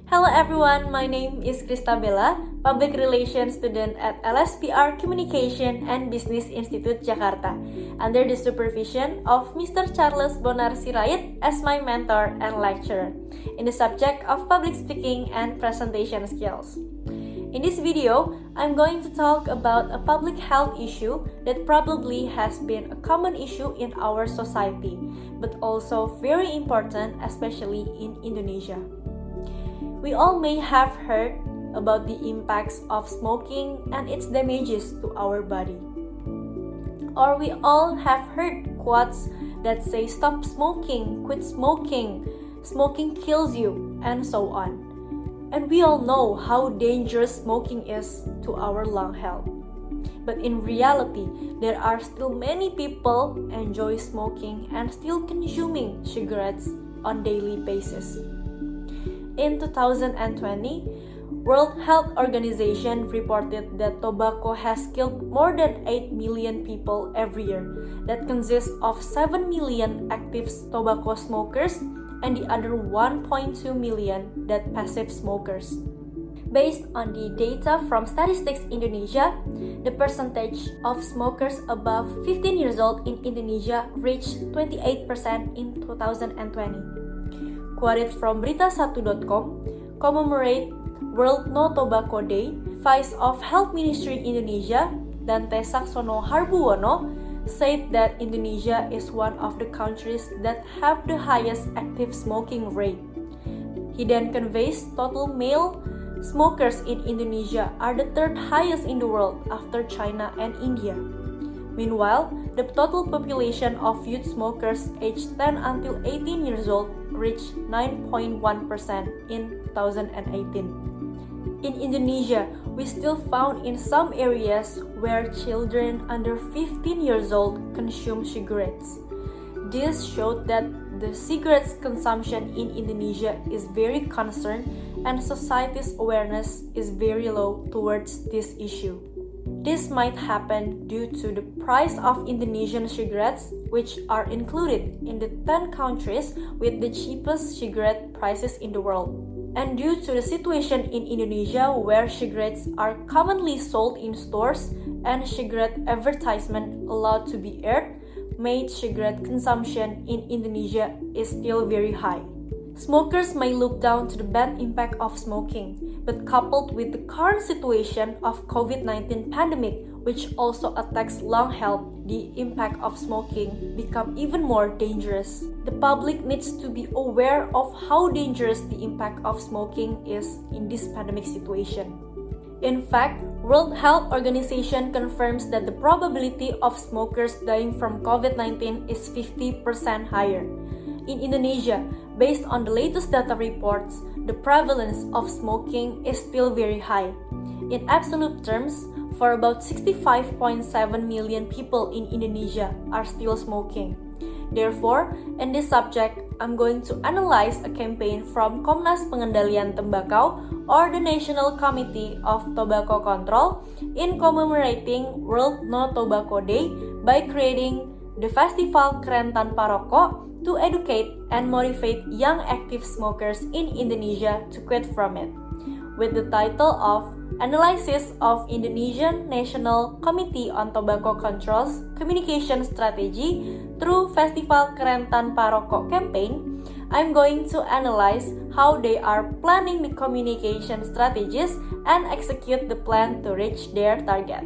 Hello everyone, my name is Kristabella, Public Relations student at LSPR Communication and Business Institute Jakarta, under the supervision of Mr. Charles Bonar Sirait as my mentor and lecturer in the subject of public speaking and presentation skills. In this video, I'm going to talk about a public health issue that probably has been a common issue in our society, but also very important, especially in Indonesia. We all may have heard about the impacts of smoking and its damages to our body. Or we all have heard quotes that say stop smoking, quit smoking, smoking kills you, and so on. And we all know how dangerous smoking is to our lung health. But in reality, there are still many people enjoy smoking and still consuming cigarettes on daily basis. In 2020, World Health Organization reported that tobacco has killed more than 8 million people every year. That consists of 7 million active tobacco smokers and the other 1.2 million that passive smokers. Based on the data from Statistics Indonesia, the percentage of smokers above 15 years old in Indonesia reached 28% in 2020. Quoted from Berita1.com, commemorate World No Tobacco Day, Vice of Health Ministry Indonesia, Dante Saxono Harbuwono, said that Indonesia is one of the countries that have the highest active smoking rate. He then conveys total male smokers in Indonesia are the third highest in the world after China and India. Meanwhile, the total population of youth smokers aged 10 until 18 years old reached 9.1% in 2018. In Indonesia, we still found in some areas where children under 15 years old consume cigarettes. This showed that the cigarettes consumption in Indonesia is very concerned and society's awareness is very low towards this issue. This might happen due to the price of Indonesian cigarettes, which are included in the 10 countries with the cheapest cigarette prices in the world. And due to the situation in Indonesia where cigarettes are commonly sold in stores and cigarette advertisement allowed to be aired, made cigarette consumption in Indonesia is still very high. Smokers may look down to the bad impact of smoking, but coupled with the current situation of COVID-19 pandemic, which also attacks lung health, the impact of smoking become even more dangerous. The public needs to be aware of how dangerous the impact of smoking is in this pandemic situation. In fact, World Health Organization confirms that the probability of smokers dying from COVID-19 is 50% higher. In Indonesia, based on the latest data reports, the prevalence of smoking is still very high. In absolute terms, for about 65.7 million people in Indonesia are still smoking. Therefore, in this subject, I'm going to analyze a campaign from Komnas Pengendalian Tembakau or the National Committee of Tobacco Control in commemorating World No Tobacco Day by creating the Festival Keren Tanpa Rokok to educate and motivate young active smokers in Indonesia to quit from it, with the title of Analysis of Indonesian National Committee on Tobacco Control's Communication Strategy through Festival Keren Tanpa Rokok campaign. I'm going to analyze how they are planning the communication strategies and execute the plan to reach their target.